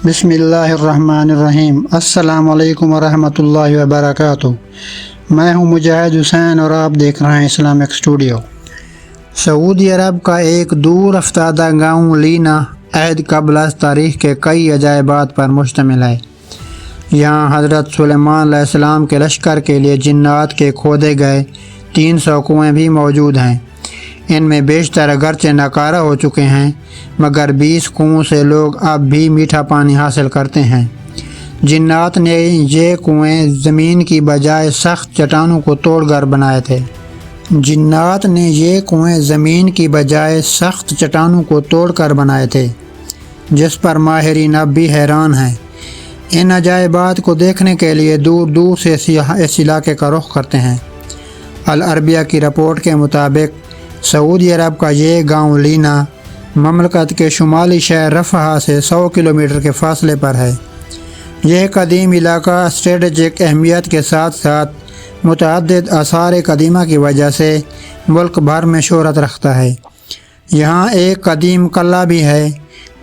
بسم اللہ الرحمن الرحیم۔ السلام علیکم ورحمۃ اللہ وبرکاتہ۔ میں ہوں مجاہد حسین اور آپ دیکھ رہے ہیں اسلامک اسٹوڈیو۔ سعودی عرب کا ایک دور افتادہ گاؤں لینا عہد قبل از تاریخ کے کئی عجائبات پر مشتمل ہے۔ یہاں حضرت سلیمان علیہ السلام کے لشکر کے لیے جنات کے کھودے گئے 300 کنویں بھی موجود ہیں۔ ان میں بیشتر اگرچہ ناکارہ ہو چکے ہیں مگر 20 کنووں سے لوگ اب بھی میٹھا پانی حاصل کرتے ہیں۔ جنات نے یہ کنویں زمین کی بجائے سخت چٹانوں کو توڑ کر بنائے تھے۔ جس پر ماہرین اب بھی حیران ہیں۔ ان عجائبات کو دیکھنے کے لیے دور دور سے سیاح اس علاقے کا رخ کرتے ہیں۔ العربیہ کی رپورٹ کے مطابق سعودی عرب کا یہ گاؤں لینا مملکت کے شمالی شہر رفح سے 100 کلومیٹر کے فاصلے پر ہے۔ یہ قدیم علاقہ اسٹریٹجک اہمیت کے ساتھ ساتھ متعدد آثار قدیمہ کی وجہ سے ملک بھر میں شہرت رکھتا ہے۔ یہاں ایک قدیم قلعہ بھی ہے۔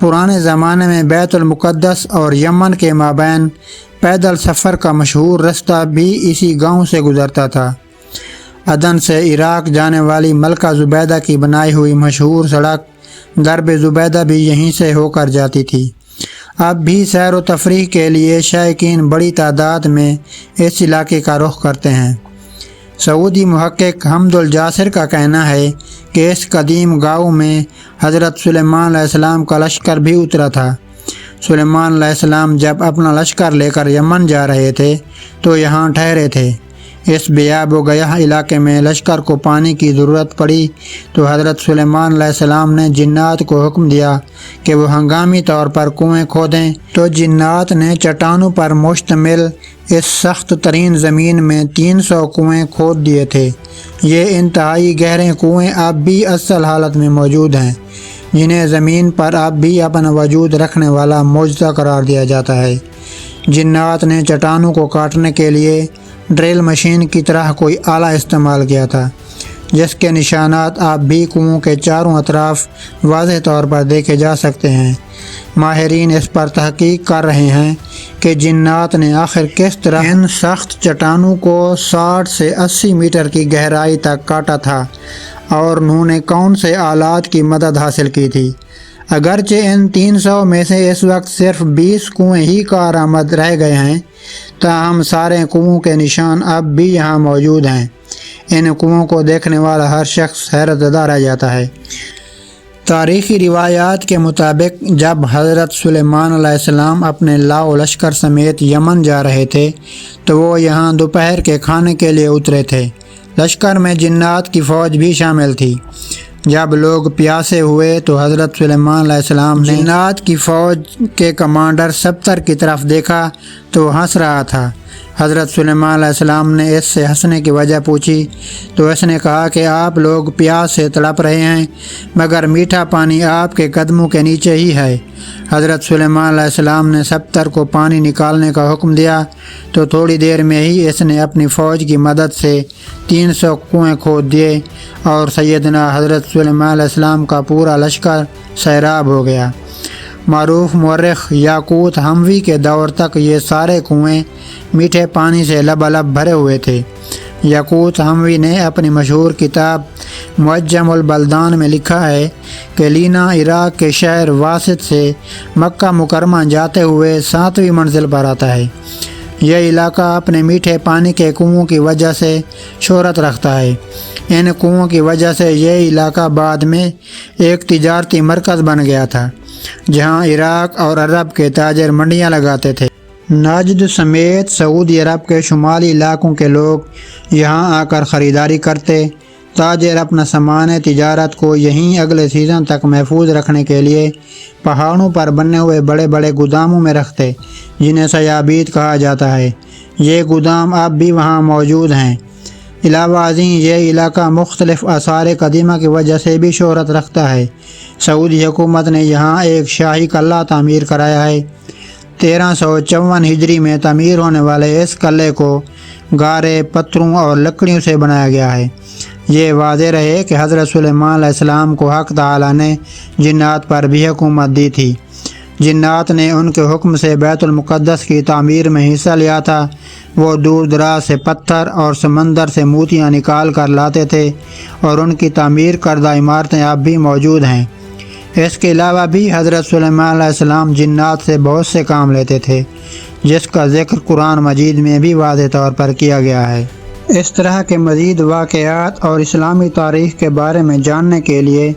پرانے زمانے میں بیت المقدس اور یمن کے مابین پیدل سفر کا مشہور رستہ بھی اسی گاؤں سے گزرتا تھا۔ عدن سے عراق جانے والی ملکہ زبیدہ کی بنائی ہوئی مشہور سڑک درب زبیدہ بھی یہیں سے ہو کر جاتی تھی۔ اب بھی سیر و تفریح کے لیے شائقین بڑی تعداد میں اس علاقے کا رخ کرتے ہیں۔ سعودی محقق حمد الجاسر کا کہنا ہے کہ اس قدیم گاؤں میں حضرت سلیمان علیہ السلام کا لشکر بھی اترا تھا۔ سلیمان علیہ السلام جب اپنا لشکر لے کر یمن جا رہے تھے تو یہاں ٹھہرے تھے۔ اس بیاب و گیاہ علاقے میں لشکر کو پانی کی ضرورت پڑی تو حضرت سلیمان علیہ السلام نے جنات کو حکم دیا کہ وہ ہنگامی طور پر کنویں کھودیں، تو جنات نے چٹانوں پر مشتمل اس سخت ترین زمین میں 300 کنویں کھود دیے تھے۔ یہ انتہائی گہرے کنویں اب بھی اصل حالت میں موجود ہیں، جنہیں زمین پر اب بھی اپنا وجود رکھنے والا معجزہ قرار دیا جاتا ہے۔ جنات نے چٹانوں کو کاٹنے کے لیے ڈرل مشین کی طرح کوئی آلہ استعمال کیا تھا، جس کے نشانات اب بھی کنووں کے چاروں اطراف واضح طور پر دیکھے جا سکتے ہیں۔ ماہرین اس پر تحقیق کر رہے ہیں کہ جنات نے آخر کس طرح ان سخت چٹانوں کو 60 سے 80 میٹر کی گہرائی تک کاٹا تھا اور انہوں نے کون سے آلات کی مدد حاصل کی تھی۔ اگرچہ ان 300 میں سے اس وقت صرف 20 کنویں ہی کارآمد رہ گئے ہیں، تاہم سارے کنووں کے نشان اب بھی یہاں موجود ہیں۔ ان کنووں کو دیکھنے والا ہر شخص حیرت زدہ رہ جاتا ہے۔ تاریخی روایات کے مطابق جب حضرت سلیمان علیہ السلام اپنے لاؤ لشکر سمیت یمن جا رہے تھے تو وہ یہاں دوپہر کے کھانے کے لیے اترے تھے۔ لشکر میں جنات کی فوج بھی شامل تھی۔ جب لوگ پیاسے ہوئے تو حضرت سلیمان علیہ السلام نے جنات کی فوج کے کمانڈر سبتر کی طرف دیکھا تو ہنس رہا تھا۔ حضرت سلیمان علیہ السلام نے اس سے ہنسنے کی وجہ پوچھی تو اس نے کہا کہ آپ لوگ پیاس سے تڑپ رہے ہیں مگر میٹھا پانی آپ کے قدموں کے نیچے ہی ہے۔ حضرت سلیمان علیہ السلام نے سبتر کو پانی نکالنے کا حکم دیا تو تھوڑی دیر میں ہی اس نے اپنی فوج کی مدد سے 300 کنویں کھود دیے اور سیدنا حضرت سلیمان علیہ السلام کا پورا لشکر سیراب ہو گیا۔ معروف مورخ یاقوت حموی کے دور تک یہ سارے کنویں میٹھے پانی سے لبالب بھرے ہوئے تھے۔ یاقوت حموی نے اپنی مشہور کتاب معجم البلدان میں لکھا ہے کہ لینا عراق کے شہر واسط سے مکہ مکرمہ جاتے ہوئے 7ویں منزل پر آتا ہے۔ یہ علاقہ اپنے میٹھے پانی کے کنووں کی وجہ سے شہرت رکھتا ہے۔ ان کنووں کی وجہ سے یہ علاقہ بعد میں ایک تجارتی مرکز بن گیا تھا، جہاں عراق اور عرب کے تاجر منڈیاں لگاتے تھے۔ نجد سمیت سعودی عرب کے شمالی علاقوں کے لوگ یہاں آ کر خریداری کرتے۔ تاجر اپنا سامان تجارت کو یہیں اگلے سیزن تک محفوظ رکھنے کے لیے پہاڑوں پر بنے ہوئے بڑے بڑے گوداموں میں رکھتے، جنہیں سیابید کہا جاتا ہے۔ یہ گودام اب بھی وہاں موجود ہیں۔ علاوہ ازیں یہ علاقہ مختلف آثار قدیمہ کی وجہ سے بھی شہرت رکھتا ہے۔ سعودی حکومت نے یہاں ایک شاہی قلعہ تعمیر کرایا ہے۔ 1354 ہجری میں تعمیر ہونے والے اس قلعے کو گارے، پتھروں اور لکڑیوں سے بنایا گیا ہے۔ یہ واضح رہے کہ حضرت سلیمان علیہ السلام کو حق تعالی نے جنات پر بھی حکومت دی تھی۔ جنات نے ان کے حکم سے بیت المقدس کی تعمیر میں حصہ لیا تھا۔ وہ دور دراز سے پتھر اور سمندر سے موتیاں نکال کر لاتے تھے اور ان کی تعمیر کردہ عمارتیں اب بھی موجود ہیں۔ اس کے علاوہ بھی حضرت سلیمان علیہ السلام جنات سے بہت سے کام لیتے تھے، جس کا ذکر قرآن مجید میں بھی واضح طور پر کیا گیا ہے۔ اس طرح کے مزید واقعات اور اسلامی تاریخ کے بارے میں جاننے کے لیے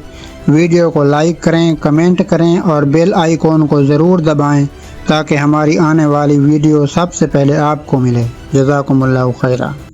ویڈیو کو لائک کریں، کمنٹ کریں اور بیل آئیکن کو ضرور دبائیں تاکہ ہماری آنے والی ویڈیو سب سے پہلے آپ کو ملے۔ جزاکم اللہ خیرہ۔